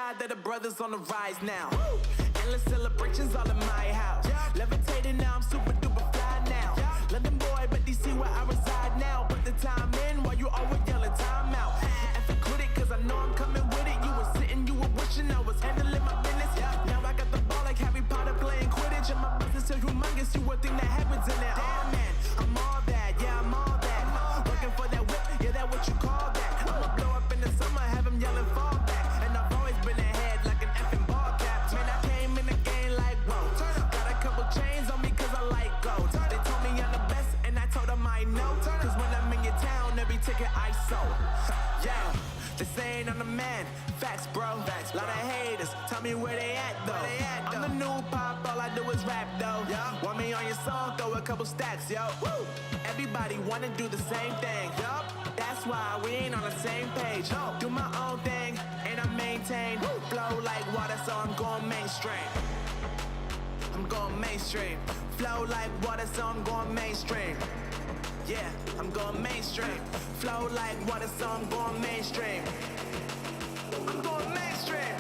glad that the brothers on the rise now. Endless celebrations all in my house. Levitating now, I'm super duper fly now. London boy, but DC where I reside now. Put the time in while you always yelling time out. And for quit it, cause I know I'm coming with it. You were sitting, you were wishing I was handling my business. Now I got the ball like Harry Potter playing Quidditch. And my business so humongous, you would think that happens in it. Damn man, I'm all that, yeah I'm all that. Working for that whip, yeah that what you call that. I'ma blow up in the summer, have him yelling fall back. And I've always been ahead like an effing ball cap. Man, I came in the game like whoa. Got a couple chains on me cause I like gold. They told me I'm the best and I told them I know. Cause when I'm in your town, every ticket I sold. Yeah, they saying I'm the man. Facts, bro. Lot of haters, tell me where they at though. I'm the new pop, all I do is rap though. Want me on your song, throw a couple stacks, yo. Woo! Everybody wanna do the same thing. That's why we ain't on the same page. Do my own thing, and I maintain. Flow like water, so I'm going mainstream. I'm going mainstream. Flow like water, so I'm going mainstream. Yeah, I'm going mainstream. Flow like water, so I'm going mainstream. I'm going mainstream.